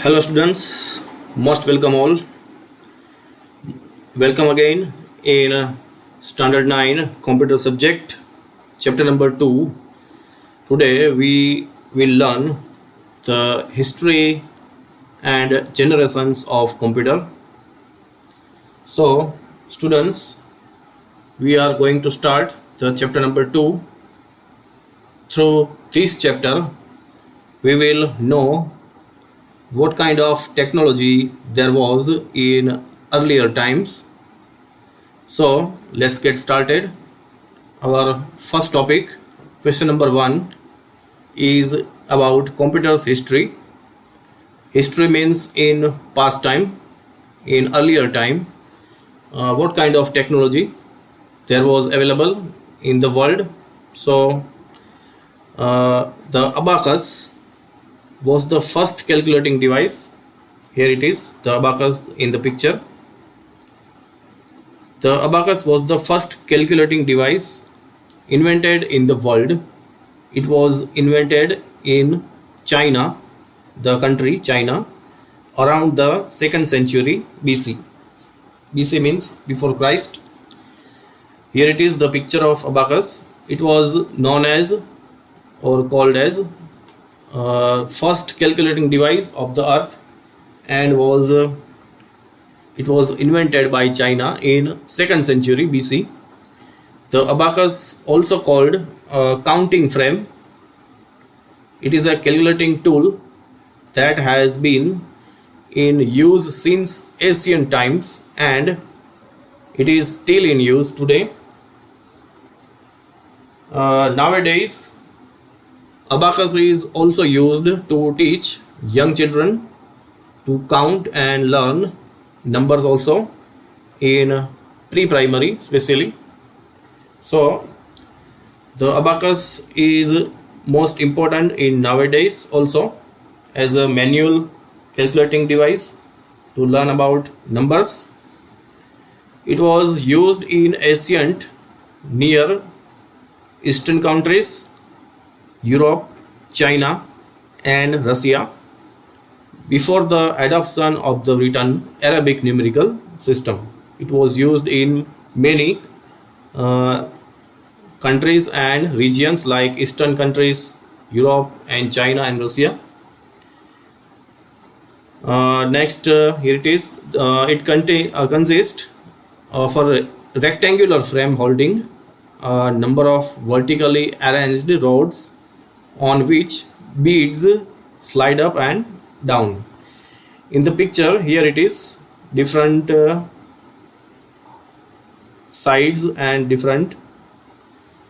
Hello students, most welcome all. Welcome again in Standard 9 Computer Subject, Chapter number 2. Today we will learn the history and generations of computer. So students, we are going to start the chapter number 2. Through this chapter, we will know what kind of technology there was in earlier times. So let's get started. Our first topic, question number 1, is about computers history. History means in past time, in earlier time, what kind of technology there was available in the world. So the abacus was the first calculating device. Here it is, the abacus in the picture. The abacus was the first calculating device invented in the world. It was invented in China, the country China, around the 2nd century BC. BC means before Christ. Here it is, the picture of abacus. It was known as or called as first calculating device of the earth, and it was invented by China in 2nd century BC. The abacus, also called counting frame, it is a calculating tool that has been in use since ancient times and it is still in use today. Nowadays, abacus is also used to teach young children to count and learn numbers also in pre-primary especially. So the abacus is most important in nowadays also as a manual calculating device to learn about numbers. It was used in ancient Near Eastern countries, Europe, China, and Russia before the adoption of the written Arabic numerical system. It was used in many countries and regions like Eastern countries, Europe, and China and Russia. Next, here it is. It consists of a rectangular frame holding a number of vertically arranged rods on which beads slide up and down. In the picture, here it is, different sides and different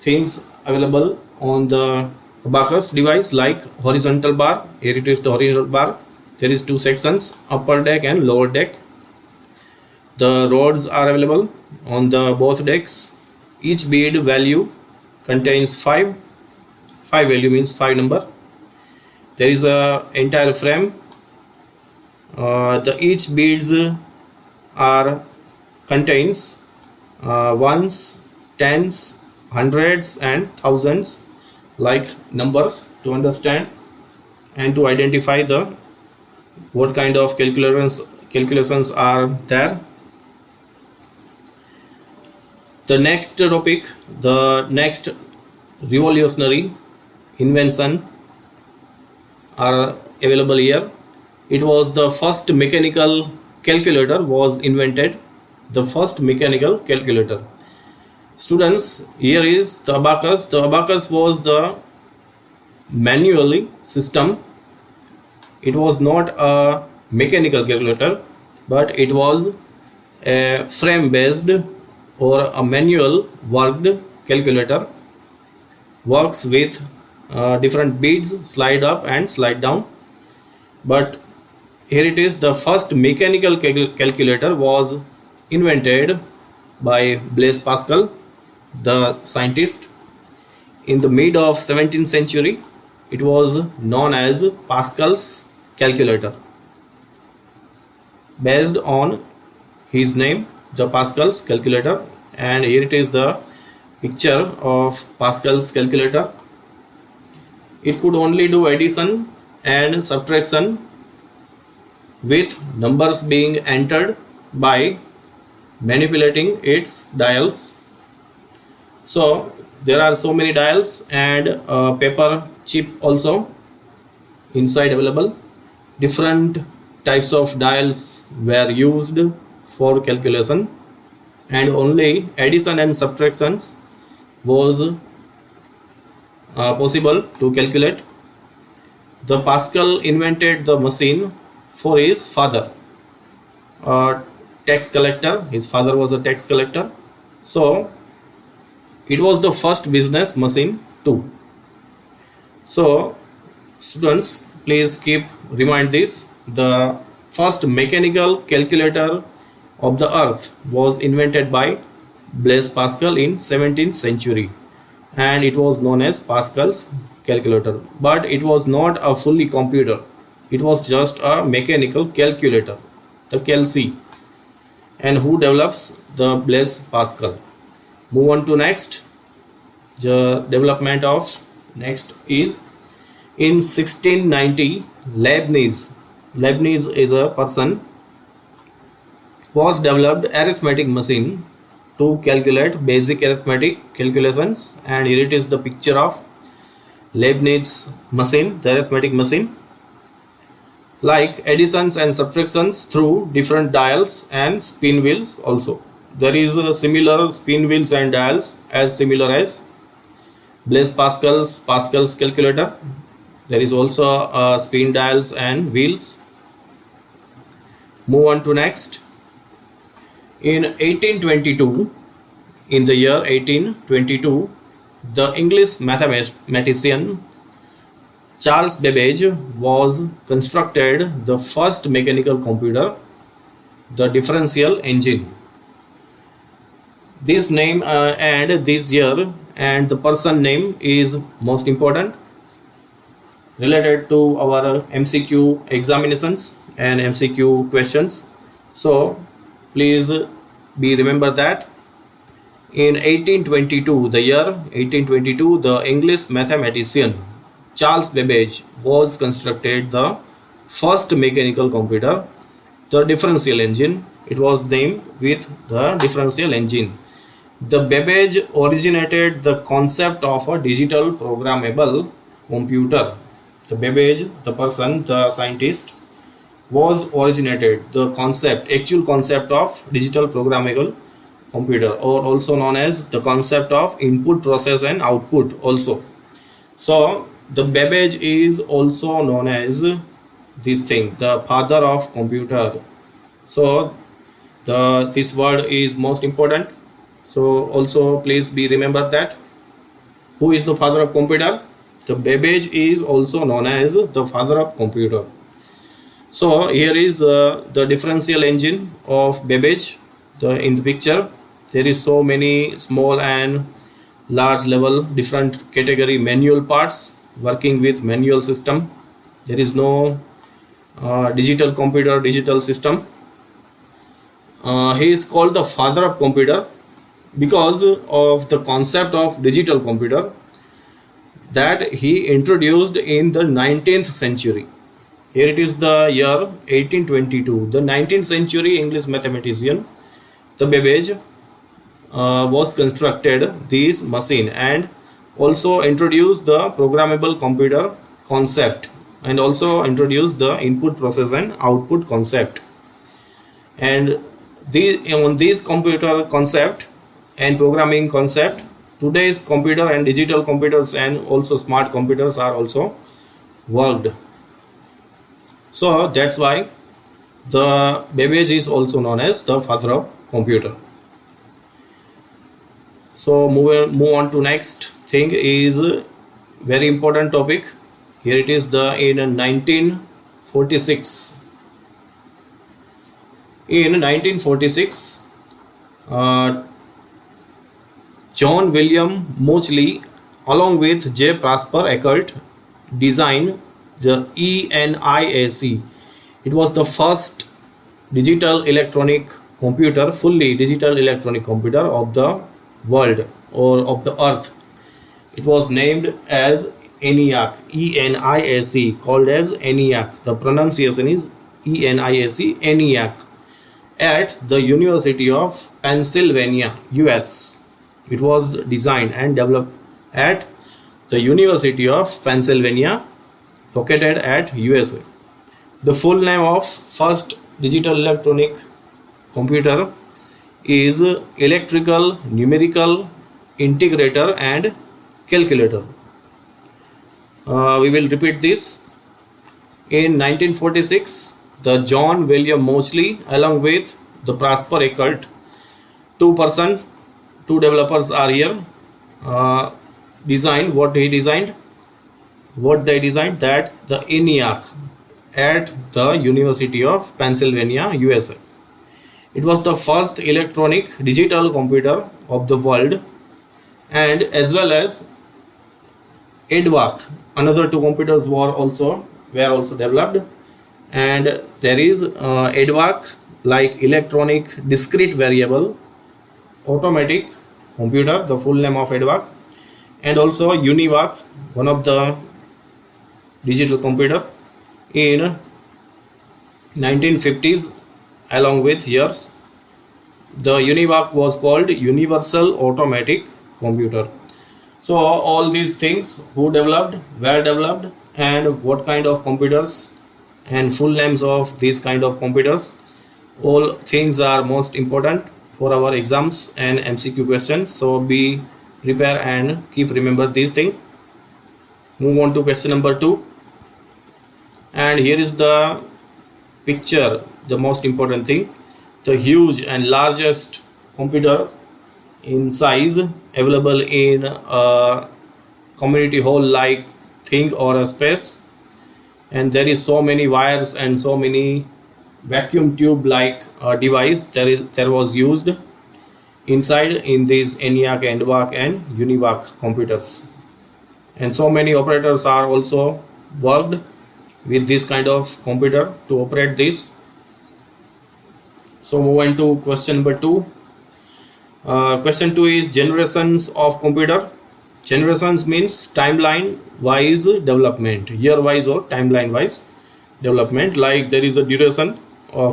things available on the abacus device, like horizontal bar. Here it is, the horizontal bar. There is 2 sections, upper deck and lower deck. The rods are available on the both decks. Each bead value contains 5 value means 5 number. There is a entire frame. The each beads are contains ones, tens, hundreds, and thousands like numbers to understand and to identify the what kind of calculations are there. The next topic, the next revolutionary invention are available here. It was the first mechanical calculator was invented. The first mechanical calculator. Students, here is the abacus. The abacus was the manually system. It was not a mechanical calculator, but it was a frame based or a manual worked calculator. Works with different beads, slide up and slide down. But here it is, the first mechanical calculator was invented by Blaise Pascal, the scientist, in the mid of 17th century. It was known as Pascal's calculator, based on his name, the Pascal's calculator. And here it is, the picture of Pascal's calculator. It could only do addition and subtraction with numbers being entered by manipulating its dials. So there are so many dials and a paper chip also inside available. Different types of dials were used for calculation, and only addition and subtractions was possible to calculate. The Pascal invented the machine for his father, a tax collector. His father was a tax collector, so it was the first business machine too. So students, please keep remind this: the first mechanical calculator of the earth was invented by Blaise Pascal in 17th century, and it was known as Pascal's calculator. But it was not a fully computer. It was just a mechanical calculator, the Kelsey. And who develops the Blaise Pascal? Move on to next. The development of next is in 1690 Leibniz is a person was developed arithmetic machine to calculate basic arithmetic calculations, and here it is the picture of Leibniz machine, the arithmetic machine, like additions and subtractions through different dials and spin wheels. Also there is a similar spin wheels and dials as similar as Blaise Pascal's calculator. There is also spin dials and wheels. Move on to next. In 1822, in the year 1822, the English mathematician Charles Babbage was constructed the first mechanical computer, the differential engine. This name and this year and the person name is most important, related to our MCQ examinations and MCQ questions. So please be remember that in 1822, the year 1822, the English mathematician Charles Babbage was constructed the first mechanical computer, the differential engine. It was named with the differential engine. The Babbage originated the concept of a digital programmable computer. The Babbage, the person, the scientist, was originated the concept, actual concept of digital programmable computer, or also known as the concept of input, process and output also. So the Babbage is also known as this thing, the father of computer. So this word is most important. So also please be remember that. Who is the father of computer? The Babbage is also known as the father of computer. So here is the differential engine of Babbage. In the picture there is so many small and large level different category manual parts working with manual system. There is no digital computer, digital system. He is called the father of computer because of the concept of digital computer that he introduced in the 19th century. Here it is the year 1822. The 19th century English mathematician, the Babbage, was constructed this machine and also introduced the programmable computer concept and also introduced the input, process and output concept. And on this computer concept and programming concept, today's computer and digital computers and also smart computers are also worked. So that's why the Babbage is also known as the father of computer. So move on to next thing is very important topic. Here it is the in 1946. In 1946, John William Mauchly along with J. Prosper Eckert designed the ENIAC. It was the first digital electronic computer, fully digital electronic computer of the world or of the earth. It was named as ENIAC, ENIAC, called as ENIAC. The pronunciation is ENIAC, at the University of Pennsylvania, US. It was designed and developed at the University of Pennsylvania, located at USA. The full name of first digital electronic computer is Electrical Numerical Integrator and Calculator. We will repeat this. In 1946, the John William Moseley, along with the Prosper Eckert, two developers are here, designed what they designed that the ENIAC at the University of Pennsylvania, USA. It was the first electronic digital computer of the world, and as well as EDVAC. Another two computers were also developed, and there is EDVAC, like electronic discrete variable automatic computer, the full name of EDVAC, and also UNIVAC, one of the digital computer in 1950s. Along with years, the UNIVAC was called Universal Automatic Computer. So all these things, who developed, where developed, and what kind of computers, and full names of these kind of computers, all things are most important for our exams and MCQ questions. So be prepare and keep remember these things. Move on to question number 2. And here is the picture, the most important thing, the huge and largest computer in size available in a community hall like thing or a space, and there is so many wires and so many vacuum tube like device there was used inside in these ENIAC, EDVAC and UNIVAC computers, and so many operators are also worked with this kind of computer to operate this. So move on to question number 2. Question 2 is generations of computer. Generations means timeline wise development, year wise or timeline wise development. Like there is a duration.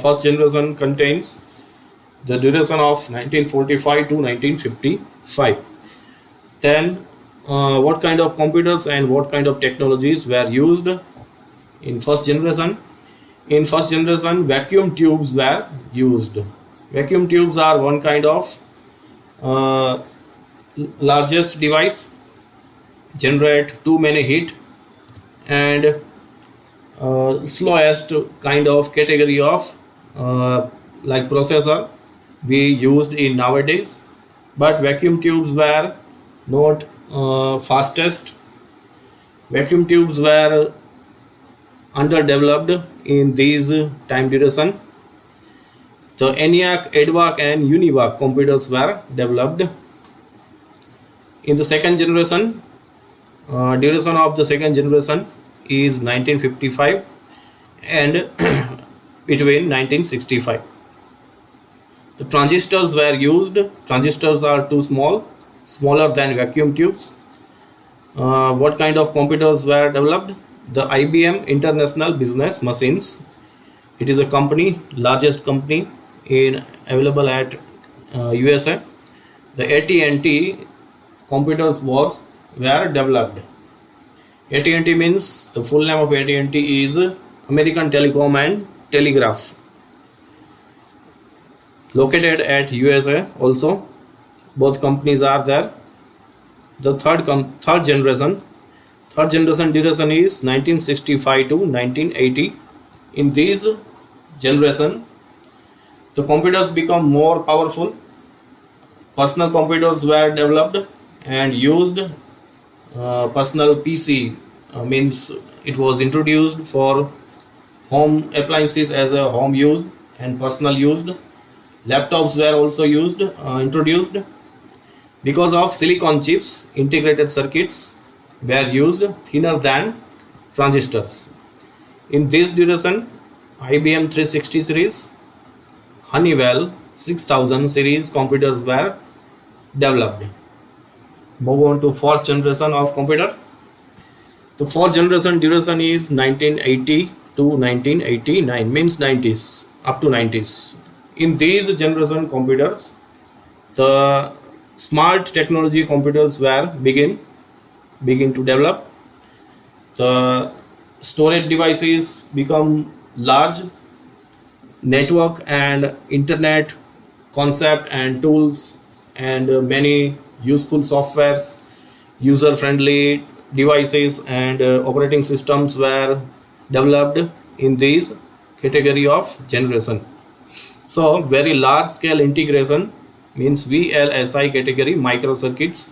First generation contains the duration of 1945 to 1955. Then what kind of computers and what kind of technologies were used in first generation? In first generation, vacuum tubes were used. Vacuum tubes are one kind of largest device, generate too many heat, and slowest kind of category of like processor we used in nowadays. But vacuum tubes were not fastest. Vacuum tubes were underdeveloped in these time duration. The ENIAC, EDVAC and UNIVAC computers were developed. In the second generation, duration of the second generation is 1955 and between 1965. The transistors were used. Transistors are too small, smaller than vacuum tubes. What kind of computers were developed? The IBM International Business Machines. It is a company, largest company available at USA. The AT&T computers were developed. AT&T means, the full name of AT&T is American Telecom and Telegraph, located at USA also. Both companies are there. The third generation duration is 1965 to 1980. In this generation, the computers become more powerful. Personal computers were developed and used. Personal PC means it was introduced for home appliances as a home use and personal used. Laptops were also introduced. Because of silicon chips, integrated circuits were used thinner than transistors. In this duration, IBM 360 series, Honeywell 6000 series computers were developed. Move on to fourth generation of computer. The fourth generation duration is 1980 to 1989, means 90s, up to 90s. In these generation computers, the smart technology computers were begin to develop. The storage devices become large, network and internet concept and tools, and many useful softwares, user friendly devices and operating systems were developed in these category of generation. So very large scale integration means VLSI category microcircuits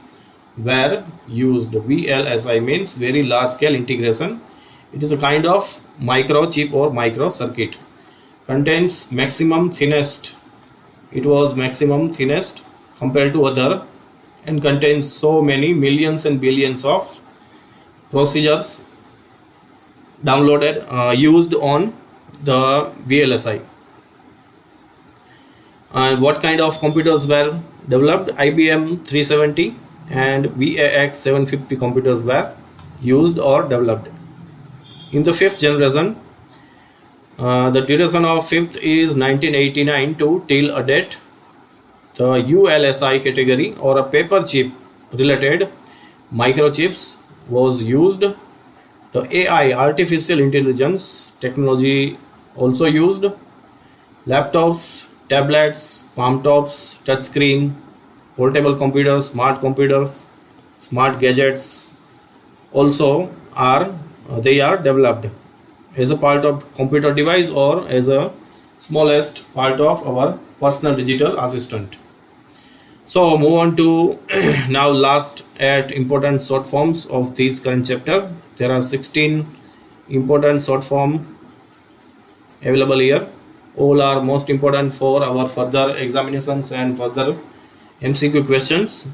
were used. VLSI means very large scale integration. It is a kind of microchip or microcircuit. Contains maximum thinnest. It was maximum thinnest compared to other, and contains so many millions and billions of procedures downloaded used on the VLSI. What kind of computers were developed? IBM 370 and VAX 750 computers were used or developed. In the fifth generation, the duration of fifth is 1989 to till a date. The ULSI category or a paper chip related microchips was used. The AI, artificial intelligence technology also used. Laptops, tablets, palm tops, touchscreen, portable computers, smart gadgets also are they are developed as a part of computer device or as a smallest part of our personal digital assistant. So move on to now last 8 important short forms of this current chapter. There are 16 important short form available here. All are most important for our further examinations and further MCQ questions.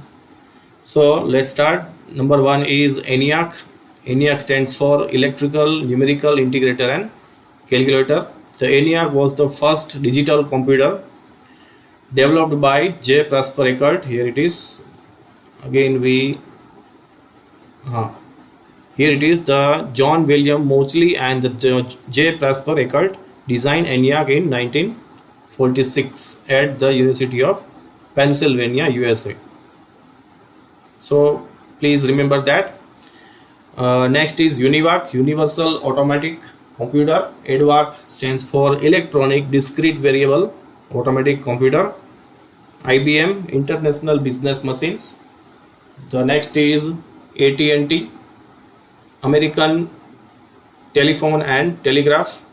So let's start. Number 1 is ENIAC. ENIAC stands for Electrical Numerical Integrator and Calculator. The ENIAC was the first digital computer developed by J. Presper Eckert. Here it is. Again here it is. The John William Mauchly and the J. Presper Eckert designed ENIAC in 1946 at the University of Pennsylvania, USA. So please remember that. Next is UNIVAC, Universal Automatic Computer. EDVAC stands for Electronic Discrete Variable Automatic Computer. IBM, International Business Machines. The next is AT&T, American Telephone and Telegraph.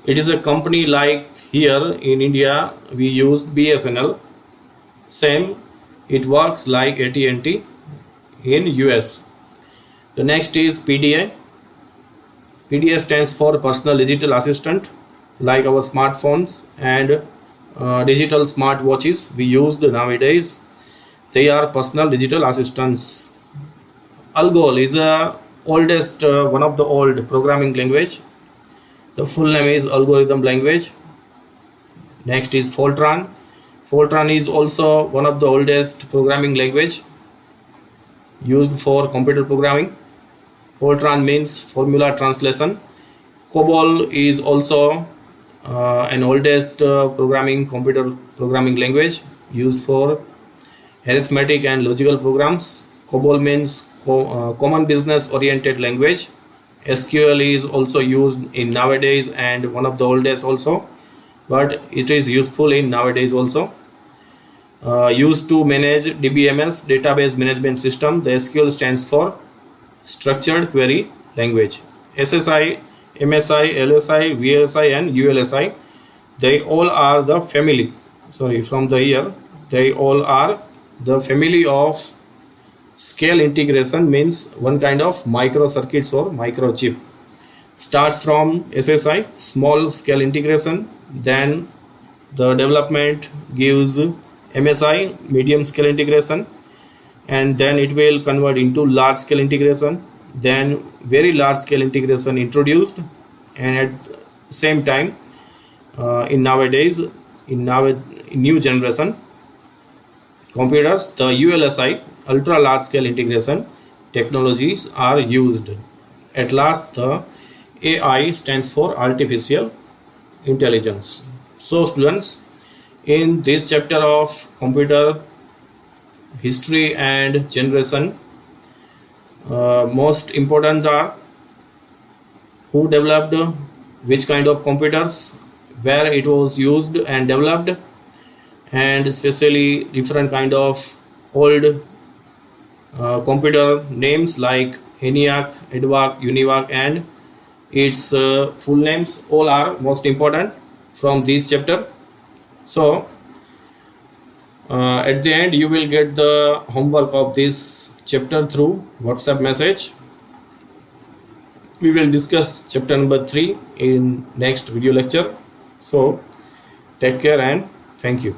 It is a company like here in India we use BSNL. Same, it works like AT&T in US. The next is PDA. PDA stands for Personal Digital Assistant, like our smartphones and digital smart watches we used nowadays. They are personal digital assistants. ALGOL is a oldest one of the old programming language. The full name is algorithm language. Next is Fortran. Fortran is also one of the oldest programming language used for computer programming. Fortran means formula translation. COBOL is also an oldest computer programming language used for arithmetic and logical programs. COBOL means common business oriented language. SQL is also used in nowadays and one of the oldest also, but it is useful in nowadays also. Used to manage DBMS, database management system. The SQL stands for structured query language. SSI, MSI, LSI, VLSI and ULSI, they all are the family, from the year, they all are the family of scale integration, means one kind of microcircuits or microchip. Starts from SSI, small scale integration, then the development gives MSI, medium scale integration, and then it will convert into large scale integration, then very large scale integration introduced, and at the same time in new generation computers, the ULSI, ultra large scale integration technologies are used. At last the AI stands for artificial intelligence. So students, in this chapter of computer history and generation, most important are who developed which kind of computers, where it was used and developed, and especially different kind of old computer names like ENIAC, EDVAC, UNIVAC, and its full names, all are most important from this chapter. So at the end you will get the homework of this chapter through WhatsApp message. We will discuss chapter number 3 in next video lecture. So take care and thank you.